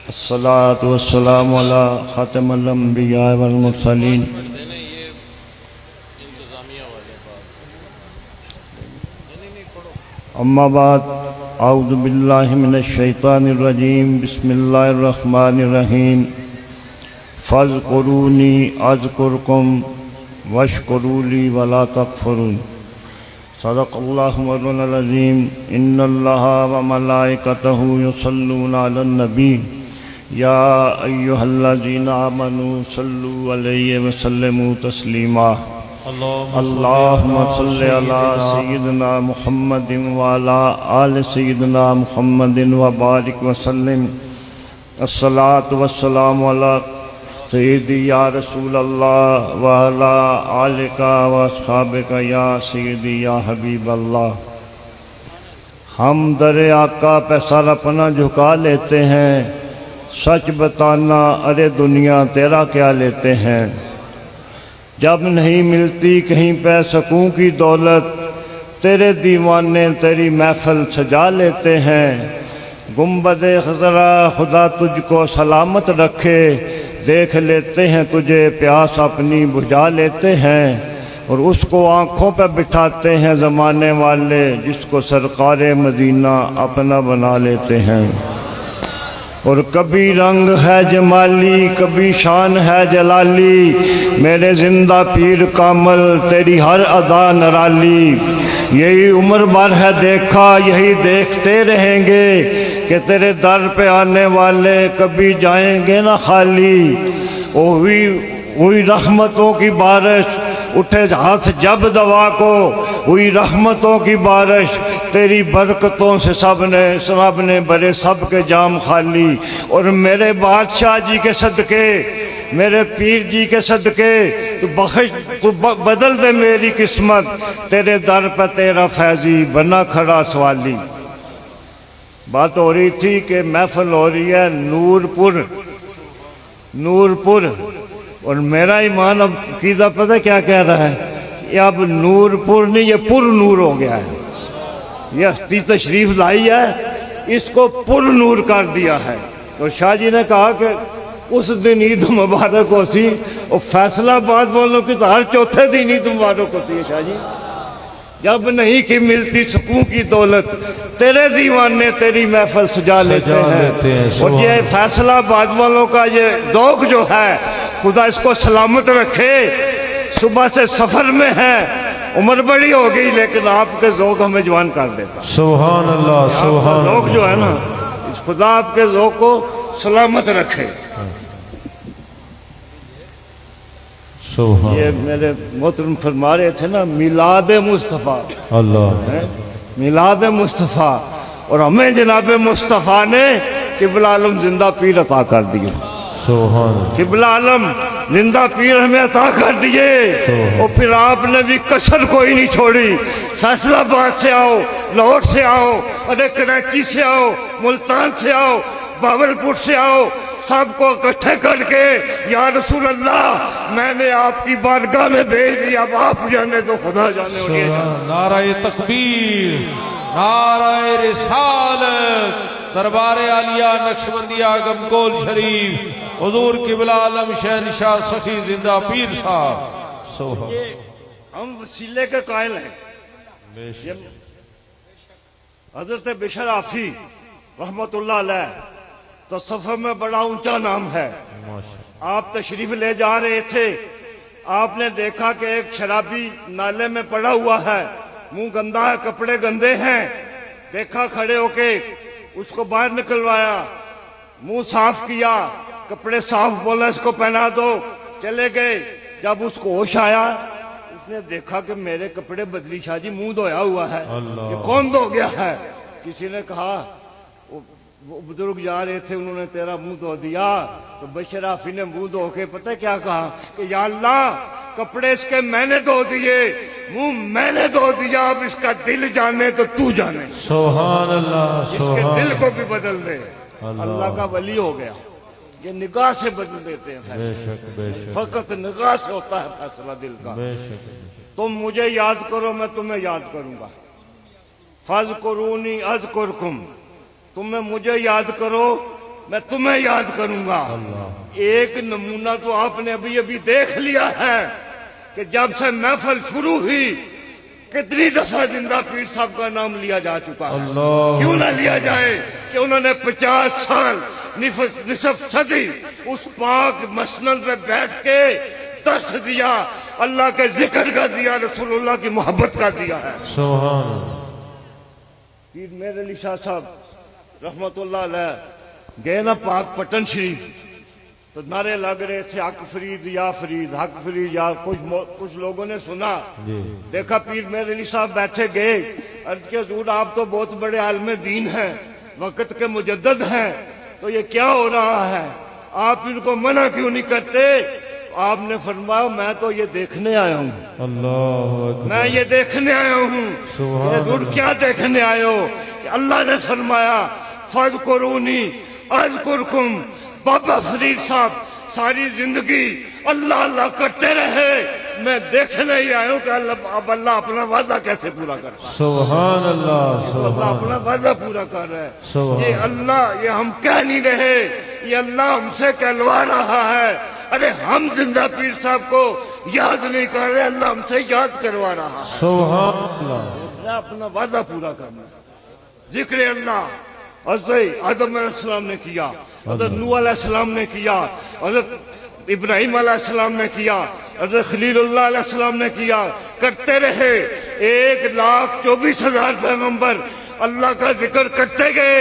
الصلاة والسلام على خاتم الانبیاء والمرسلین اما بعد اعوذ باللہ من الشیطان الرجیم بسم اللہ الرحمن الرحیم فاذکرونی اذکرکم واشکروا لی ولا تکفرون صدق اللہ مولانا العظیم ان اللہ وملائکتہ یصلون علی النبی یا ایہا الذین آمنوا صلوا علیہ وسلموا تسلیما اللہم صلی علی سیدنا محمد وعلی آل سیدنا محمد وبارک وسلم الصلاة والسلام علی سیدی یا رسول اللہ وعلی آلک واصحابک یا سیدی یا حبیب اللہ۔ ہم در آقا پہ سر اپنا جھکا لیتے ہیں، سچ بتانا ارے دنیا تیرا کیا لیتے ہیں۔ جب نہیں ملتی کہیں پہ سکون کی دولت، تیرے دیوانے تیری محفل سجا لیتے ہیں۔ گنبد خضرا خدا تجھ کو سلامت رکھے، دیکھ لیتے ہیں تجھے پیاس اپنی بجھا لیتے ہیں، اور اس کو آنکھوں پہ بٹھاتے ہیں زمانے والے، جس کو سرکار مدینہ اپنا بنا لیتے ہیں۔ اور کبھی رنگ ہے جمالی کبھی شان ہے جلالی، میرے زندہ پیر کامل تیری ہر ادا نرالی۔ یہی عمر بھر ہے دیکھا یہی دیکھتے رہیں گے، کہ تیرے در پہ آنے والے کبھی جائیں گے نہ خالی۔ ہوئی رحمتوں کی بارش اٹھے ہاتھ جب دوا کو، ہوئی رحمتوں کی بارش تیری برکتوں سے سب نے برے سب کے جام خالی۔ اور میرے بادشاہ جی کے صدقے میرے پیر جی کے صدقے تو بدل دے میری قسمت، تیرے در پہ تیرا فیضی بنا کھڑا سوالی۔ بات ہو رہی تھی کہ محفل ہو رہی ہے نور پور، اور میرا ایمان اب عقیدہ پتہ کیا کہہ رہا ہے، یہ اب نور پور نہیں یہ پر نور ہو گیا ہے۔ یہ ہستی تشریف لائی ہے، اس کو پر نور کر دیا ہے۔ تو شاہ جی نے کہا کہ اس دن عید مبارک ہوتی، اور فیصلہ آباد والوں کی تو ہر چوتھے دن عید مبارک ہوتی ہے شاہ جی۔ جب نہیں کہ ملتی سکون کی دولت، تیرے دیوانے تیری محفل سجا لیتے ہیں۔ اور یہ فیصلہ آباد والوں کا یہ ذوق جو ہے، خدا اس کو سلامت رکھے۔ صبح سے سفر میں ہے، عمر بڑی ہو گئی لیکن آپ کے ذوق ہمیں جوان کر دیتا۔ سبحان اللہ سبحان اللہ۔ ذوق جو ہے نا، خدا آپ کے ذوق کو سلامت رکھے۔ یہ میرے محترم فرما رہے تھے نا، میلاد مصطفیٰ، اللہ میلاد مصطفیٰ، اور ہمیں جناب مصطفیٰ نے قبلہ عالم زندہ پیر عطا کر دیے۔ سبحان اللہ۔ قبلہ عالم زندہ پیر ہمیں عطا کر دیے، اور پھر آپ نے بھی کسر کوئی نہیں چھوڑی۔ فیصلہ آباد سے آؤ، لاہور سے آؤ، ارے کراچی سے آؤ، ملتان سے آؤ، باولپور سے آؤ، سب کو اکٹھے کر کے یا رسول اللہ میں نے آپ کی بارگاہ میں بھیج دیا، اب آپ جانے تو خدا جانے۔ نعرہ تکبیر، نعرہ رسالت، دربار عالیہ نقشبندیہ گمگول شریف، حضور قبلہ عالم شہنشاہ سخی زندہ پیر صاحب۔ سبحان ہم وسیلے کے قائل ہیں۔ حضرت بشر آفی رحمت اللہ علیہ تصوف میں بڑا اونچا نام ہے۔ آپ تشریف لے جا رہے تھے، آپ نے دیکھا کہ ایک شرابی نالے میں پڑا ہوا ہے، منہ گندا ہے، کپڑے گندے ہیں۔ دیکھا کھڑے ہو کے، اس کو باہر نکلوایا، منہ صاف کیا، کپڑے صاف، بولا اس کو پہنا دو، چلے گئے۔ جب اس کو ہوش آیا، اس نے دیکھا کہ میرے کپڑے بدلی شاہ جی، منہ دھویا ہوا ہے، یہ کون دھو گیا ہے؟ کسی نے کہا وہ بزرگ جا رہے تھے، انہوں نے تیرا منہ دھو دیا۔ تو بشر آفی نے منہ دھو کے پتہ کیا کہا کہ یا اللہ کپڑے اس کے میں نے دھو دیے، منہ میں نے دھو دیا، اب اس کا دل جانے تو تو جانے۔ سبحان اللہ اس کے سبحان دل کو بھی بدل دے، اللہ کا ولی ہو گیا۔ یہ نگاہ سے بدل دیتے ہیں فیصلہ، فقط نگاہ سے ہوتا ہے فیصلہ دل کا۔ تم مجھے یاد کرو میں تمہیں یاد کروں گا۔ فاذکرونی اذکرکم، تمہیں مجھے یاد کرو میں تمہیں یاد کروں گا۔ ایک نمونہ تو آپ نے ابھی ابھی دیکھ لیا ہے کہ جب سے محفل شروع ہوئی کتنی دفعہ زندہ پیر صاحب کا نام لیا جا چکا ہے۔ کیوں نہ لیا جائے کہ انہوں نے 50 سال نصف صدی اس پاک مسند پہ بیٹھ کے درس دیا، اللہ کے ذکر کا دیا، رسول اللہ کی محبت کا دیا ہے۔ سبحان اللہ۔ پیر میر علی شاہ صاحب رحمت اللہ علیہ گئے نا پاک پٹن شریف، تو نعرے لگ رہے تھے حق فرید یا فرید، حق فرید یا۔ کچھ لوگوں نے سنا، دیکھا پیر میر علی صاحب بیٹھے گئے، عرض کہ حضور آپ تو بہت بڑے عالم دین ہیں، وقت کے مجدد ہیں، تو یہ کیا ہو رہا ہے؟ آپ ان کو منع کیوں نہیں کرتے؟ آپ نے فرمایا میں تو یہ دیکھنے آیا ہوں، اللہ اکبر، میں یہ دیکھنے آیا ہوں۔ سبحان حضور کیا دیکھنے آئے ہو؟ کہ اللہ نے فرمایا فاذکرونی اذکرکم۔ بابا فرید صاحب ساری زندگی اللہ اللہ کرتے رہے، میں دیکھنے ہی آیا ہوں کہ اب اللہ اپنا وعدہ کیسے پورا کرتا ہے۔ سبحان اللہ، اللہ سبحان اپنا وعدہ پورا کر رہا ہے۔ سبحان یہ اللہ، یہ ہم کہہ نہیں رہے، یہ اللہ ہم سے کہلوا رہا ہے۔ ارے ہم زندہ پیر صاحب کو یاد نہیں کر رہے، اللہ ہم سے یاد کروا رہا ہے۔ سبحان اللہ۔ اس نے اپنا وعدہ پورا کرنا۔ ذکر اللہ حضرت آدم علیہ السلام نے کیا، حضرت نوح علیہ السلام نے کیا، حضرت ابراہیم علیہ السلام نے کیا، حضرت خلیل اللہ علیہ السلام نے کیا، کرتے رہے۔ 1,24,000 پیغمبر اللہ کا ذکر کرتے گئے،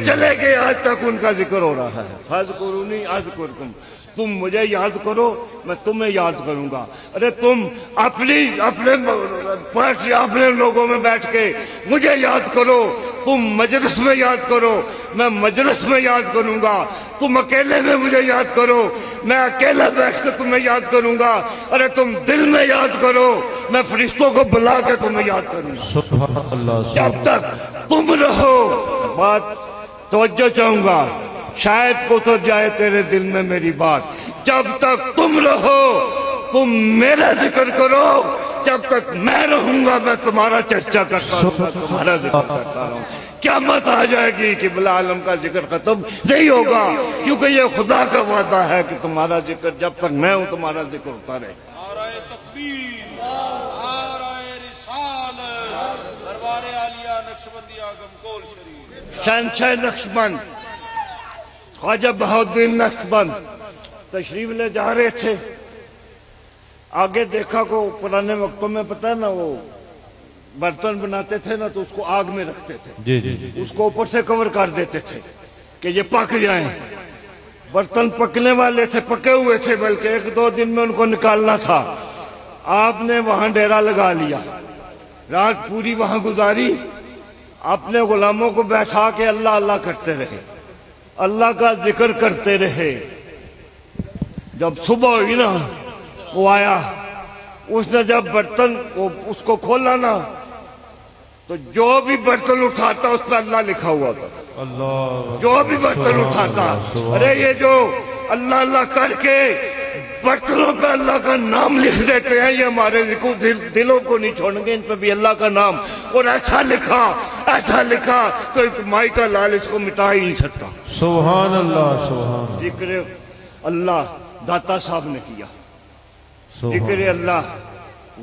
چلے گئے، آج تک ان کا ذکر ہو رہا ہے۔ فاذکرونی اذکرکم، تم مجھے یاد کرو میں تمہیں یاد کروں گا۔ ارے تم اپنے لوگوں میں بیٹھ کے مجھے یاد کرو، تم مجلس میں یاد کرو میں مجلس میں یاد کروں گا، تم اکیلے میں مجھے یاد کرو میں اکیلے بیٹھ کے تمہیں یاد کروں گا، ارے تم دل میں یاد کرو میں فرشتوں کو بلا کے تمہیں یاد کروں گا۔ سبحان اللہ۔ جب تک تم رہو، بات توجہ چاہوں گا، شاید کو تو جائے تیرے دل میں میری بات، جب تک تم رہو تم میرا ذکر کرو، جب تک میں رہوں گا میں تمہارا چرچا کرتا ہوں، میں تمہارا ذکر کرتا رہوں۔ قیامت آ جائے گی کہ بلا عالم کا ذکر ختم نہیں ہوگا، کیونکہ یہ خدا کا وعدہ ہے کہ تمہارا ذکر جب تک میں ہوں تمہارا ذکر ہوتا رہے۔ نعرہ تکبیر، نعرہ رسالت، دربار عالیہ نقشبندیہ گمکول شریف۔ شہنشاہ نقشبند خواجہ بہاؤالدین نقشبند تشریف لے جا رہے تھے، آگے دیکھا کو پرانے وقتوں میں پتہ ہے نا وہ برتن بناتے تھے نا تو اس کو آگ میں رکھتے تھے، جی اس کو اوپر سے کور کر دیتے تھے کہ یہ پک جائیں۔ برتن پکنے والے تھے، پکے ہوئے تھے، بلکہ 1-2 دن میں ان کو نکالنا تھا۔ آپ نے وہاں ڈیرا لگا لیا، رات پوری وہاں گزاری، اپنے غلاموں کو بیٹھا کے اللہ اللہ کرتے رہے، اللہ کا ذکر کرتے رہے۔ جب صبح ہوئی نا وہ آیا، اس نے جب برتن اس کو کھولا نا تو جو بھی برتن اٹھاتا اس پہ اللہ لکھا ہوا تھا، اللہ جو بھی برتن اٹھاتا۔ ارے یہ جو اللہ اللہ کر کے برتنوں پہ اللہ کا نام لکھ دیتے ہیں، یہ ہمارے دلوں کو نہیں چھوڑیں گے، ان پہ بھی اللہ کا نام، اور ایسا لکھا کوئی مائی کا لال اس کو مٹا ہی نہیں سکتا۔ سبحان اللہ، سبحان ذکر اللہ داتا صاحب نے کیا، ذکر اللہ، اللہ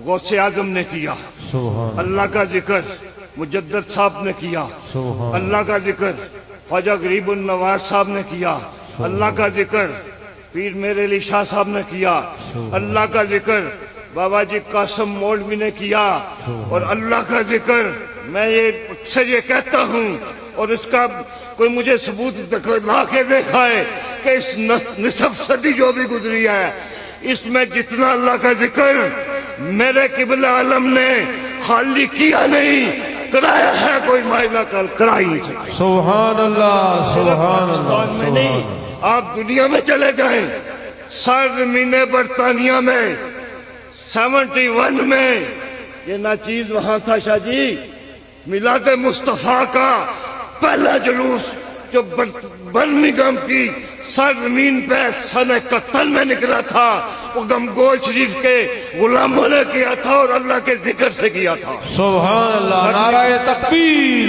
غوث اعظم نے کیا، سبحان اللہ کا ذکر مجدد صاحب نے کیا، سبحان اللہ کا ذکر خواجہ غریب النواز صاحب نے کیا، اللہ کا ذکر پیر میرے علی شاہ صاحب نے کیا، اللہ کا ذکر بابا جی قاسم مولوی نے کیا، اور اللہ کا ذکر میں یہ اکثر یہ کہتا ہوں، اور اس کا کوئی مجھے ثبوت لا کے دیکھا ہے کہ اس نصف صدی جو بھی گزری ہے اس میں جتنا اللہ کا ذکر میرے قبلہ عالم نے خالی کیا نہیں، کرایا ہے، کوئی مائلہ کرا ہی نہیں سکتا۔ سبحان اللہ، سبحان اللہ، پاکستان میں نہیں، آپ دنیا میں چلے جائیں، سرزمین برطانیہ میں 71 میں یہ ناچیز وہاں تھا شاہ جی، میلاد مصطفیٰ کا پہلا جلوس جو برمنگھم کی سرزمین پہ سن 71 میں نکلا تھا، وہ گمگول شریف کے غلاموں نے کیا تھا اور اللہ کے ذکر سے کیا تھا۔ سبحان اللہ، نعرہ تکبیر،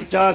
50